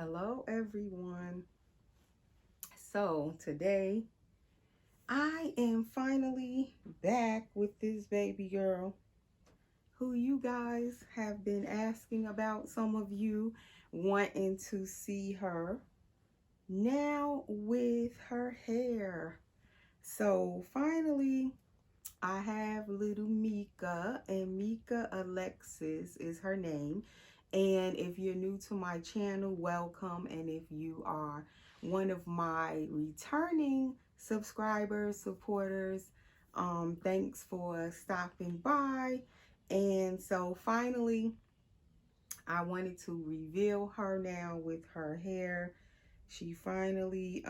Hello everyone. So today I am finally back with this baby girl who you guys have been asking about. Some of you wanting to see her now with her hair. So finally I have little Meekah, and Meekah Alexis is her name. And if you're new to my channel, welcome. And if you are one of my returning subscribers, supporters, thanks for stopping by. And so finally, I wanted to reveal her now with her hair. She finally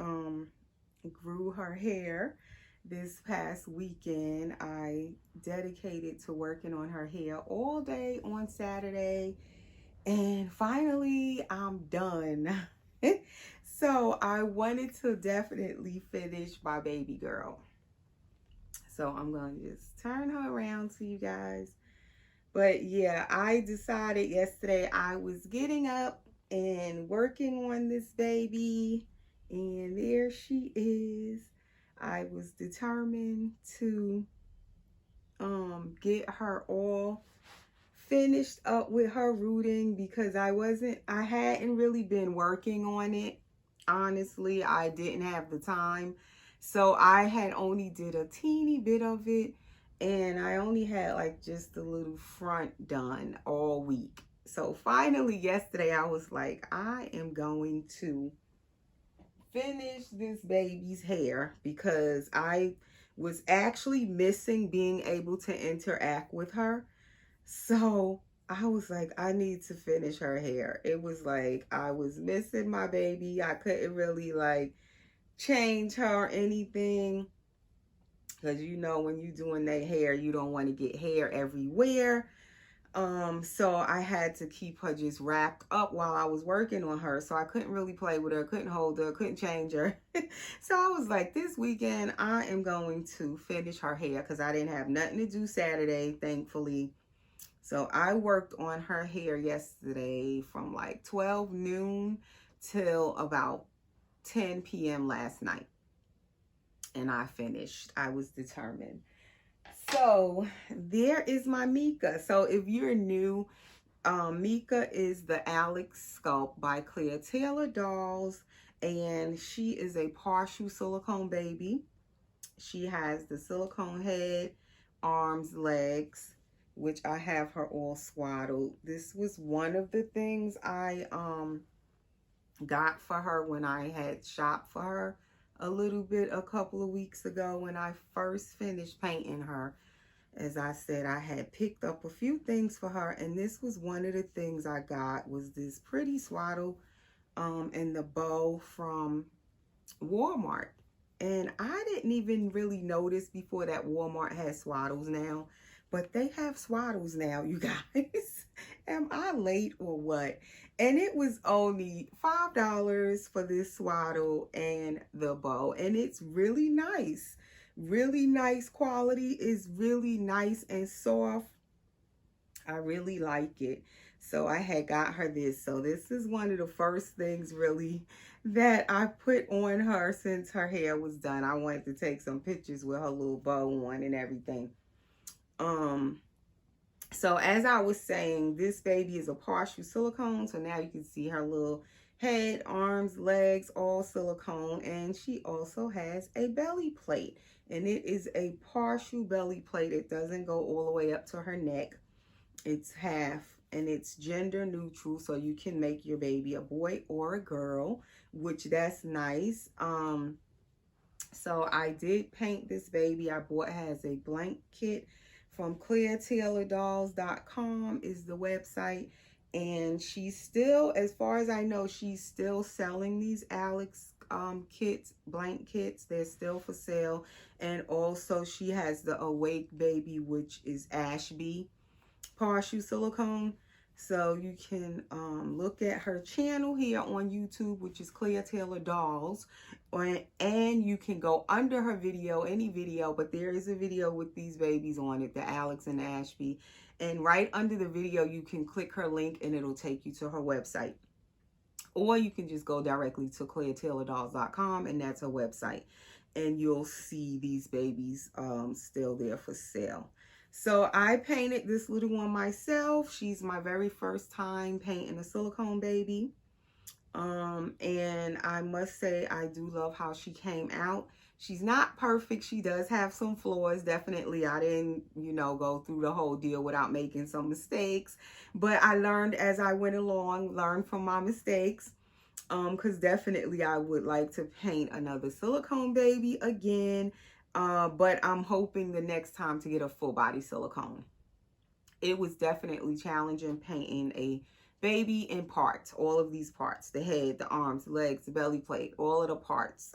grew her hair this past weekend. I dedicated to working on her hair all day on Saturday, and finally I'm done. So I wanted to definitely finish my baby girl. So I'm going to just turn her around to you guys. But yeah, I decided yesterday I was getting up and working on this baby, and there she is. I was determined to get her all finished up with her rooting because I hadn't really been working on it. Honestly, I didn't have the time. So I had only did a teeny bit of it, and I only had like just a little front done all week. So finally yesterday I was like, I am going to finish this baby's hair because I was actually missing being able to interact with her. So I was like, I need to finish her hair. It was like I was missing my baby. I couldn't really like change her or anything because you know when you're doing their hair, you don't want to get hair everywhere. So I had to keep her just wrapped up while I was working on her. So I couldn't really play with her, couldn't hold her, couldn't change her. So I was like, this weekend I am going to finish her hair because I didn't have nothing to do Saturday, thankfully. So I worked on her hair yesterday from like 12 noon till about 10 p.m. last night. And I finished. I was determined. So there is my Meekah. So if you're new, Meekah is the Alex Sculpt by Clear Taylor Dolls. And she is a partial silicone baby. She has the silicone head, arms, legs, which I have her all swaddled. This was one of the things I got for her when I had shopped for her a little bit a couple of weeks ago when I first finished painting her. As I said, I had picked up a few things for her, and this was one of the things I got was this pretty swaddle and the bow from Walmart. And I didn't even really notice before that Walmart had swaddles now, but they have swaddles now, you guys. Am I late or what? And it was only $5 for this swaddle and the bow, and it's really nice. Really nice quality. Is really nice and soft. I really like it. So I had got her this. So this is one of the first things really that I put on her since her hair was done. I wanted to take some pictures with her little bow on and everything. So as I was saying, this baby is a partial silicone. So now you can see her little head, arms, legs, all silicone. And she also has a belly plate. And it is a partial belly plate. It doesn't go all the way up to her neck. It's half, and it's gender neutral, so you can make your baby a boy or a girl, which that's nice. So I did paint this baby. I bought has a blank kit from ClearTaylorDolls.com is the website, and she's still, as far as I know, she's still selling these Alex kits, blank kits. They're still for sale. And also she has the Awake Baby, which is Ashby partial silicone. So you can look at her channel here on YouTube, which is Clear Taylor Dolls, and you can go under her video, any video, but there is a video with these babies on it, the Alex and the Ashby, and right under the video you can click her link and it'll take you to her website. Or you can just go directly to ClaireTaylorDolls.com, and that's her website. And you'll see these babies still there for sale. So I painted this little one myself. She's my very first time painting a silicone baby. And I must say I do love how she came out. She's not perfect. She does have some flaws. Definitely, I didn't, go through the whole deal without making some mistakes. But I learned as I went along, learned from my mistakes. Because definitely I would like to paint another silicone baby again. But I'm hoping the next time to get a full body silicone. It was definitely challenging painting a baby in parts, all of these parts, the head, the arms, the legs, the belly plate, all of the parts.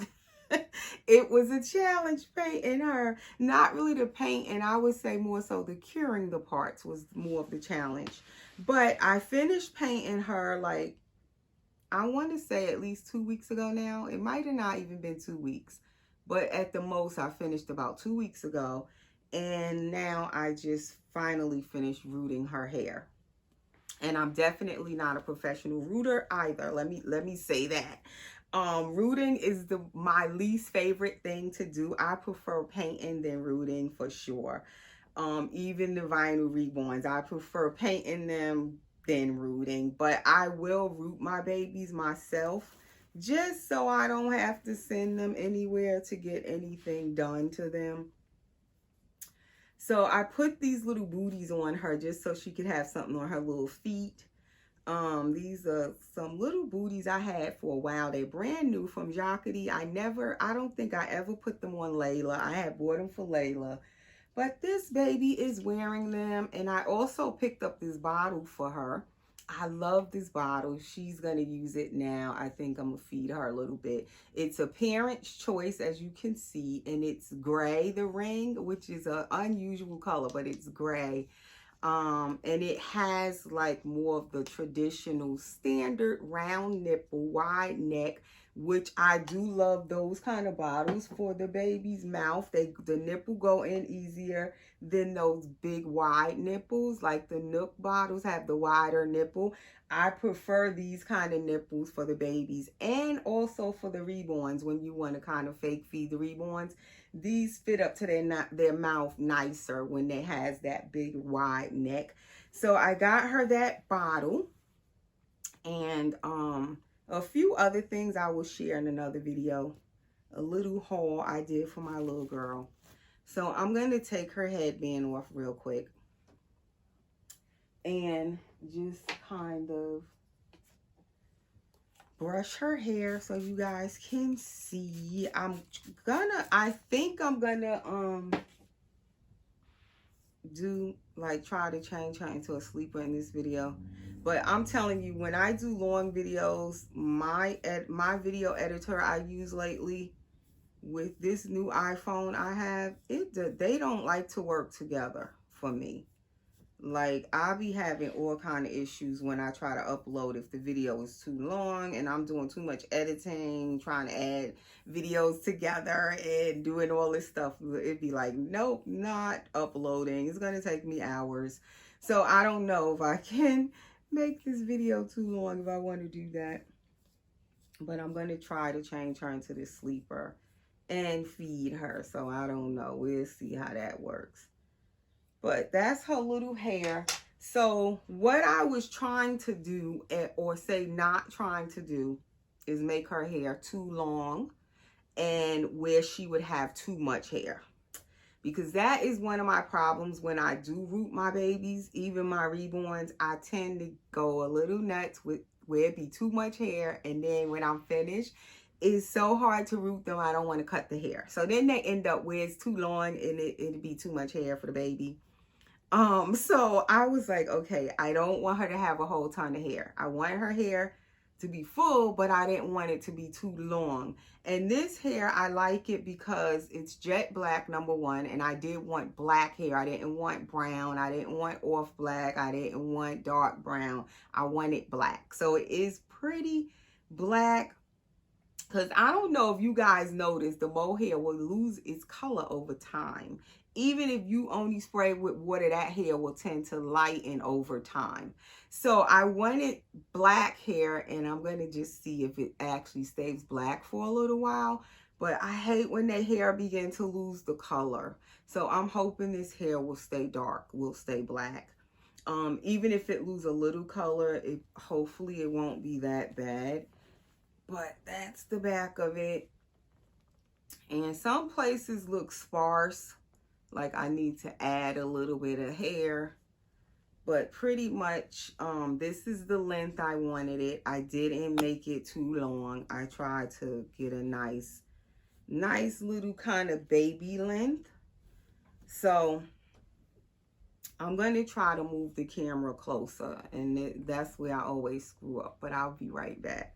It was a challenge painting her, not really the paint, and I would say more so the curing the parts was more of the challenge. But I finished painting her, like, I want to say at least 2 weeks ago now. It might have not even been 2 weeks, but at the most I finished about 2 weeks ago. And now I just finally finished rooting her hair. And I'm definitely not a professional rooter either. Let me say that. Rooting is my least favorite thing to do. I prefer painting than rooting for sure. Even the vinyl reborns, I prefer painting them than rooting. But I will root my babies myself, just so I don't have to send them anywhere to get anything done to them. So I put these little booties on her just so she could have something on her little feet. These are some little booties I had for a while. They're brand new from Jacqueline. I don't think I ever put them on Layla. I had bought them for Layla. But this baby is wearing them. And I also picked up this bottle for her. I love this bottle. She's going to use it now. I think I'm going to feed her a little bit. It's a parent's choice, as you can see. And it's gray, the ring, which is an unusual color, but it's gray. And it has like more of the traditional standard round nipple, wide neck, which I do love those kind of bottles for the baby's mouth. The nipple go in easier than those big wide nipples. Like the Nook bottles have the wider nipple. I prefer these kind of nipples for the babies and also for the reborns when you want to kind of fake feed the reborns. These fit up to their mouth nicer when they has that big wide neck. So I got her that bottle and a few other things I will share in another video. A little haul I did for my little girl. So I'm going to take her headband off real quick and just kind of brush her hair so you guys can see. I think I'm gonna try to change her into a sleeper in this video. But I'm telling you, when I do long videos, my video editor I use lately with this new iPhone I have, they don't like to work together for me. Like, I'll be having all kind of issues when I try to upload if the video is too long and I'm doing too much editing, trying to add videos together and doing all this stuff. It'd be like, nope, not uploading. It's going to take me hours. So I don't know if I can make this video too long if I want to do that. But I'm going to try to change her into this sleeper and feed her. So I don't know. We'll see how that works. But that's her little hair. So what I was trying to do, or say not trying to do, is make her hair too long and where she would have too much hair. Because that is one of my problems when I do root my babies, even my reborns. I tend to go a little nuts with where it be too much hair. And then when I'm finished, it's so hard to root them. I don't want to cut the hair. So then they end up where it's too long and it'd be too much hair for the baby. So I was like, okay, I don't want her to have a whole ton of hair. I want her hair to be full, but I didn't want it to be too long. And this hair, I like it because it's jet black, number one, and I did want black hair. I didn't want brown. I didn't want off black. I didn't want dark brown. I wanted black. So it is pretty black. Because I don't know if you guys noticed, the mohair will lose its color over time. even if you only spray with water, that hair will tend to lighten over time. So I wanted black hair, and I'm going to just see if it actually stays black for a little while. But I hate when their hair begin to lose the color. So I'm hoping this hair will stay dark, will stay black. Even if it lose a little color, hopefully it won't be that bad. But that's the back of it. And some places look sparse, like I need to add a little bit of hair. But pretty much, this is the length I wanted it. I didn't make it too long. I tried to get a nice little kind of baby length. So I'm going to try to move the camera closer, and that's where I always screw up, but I'll be right back.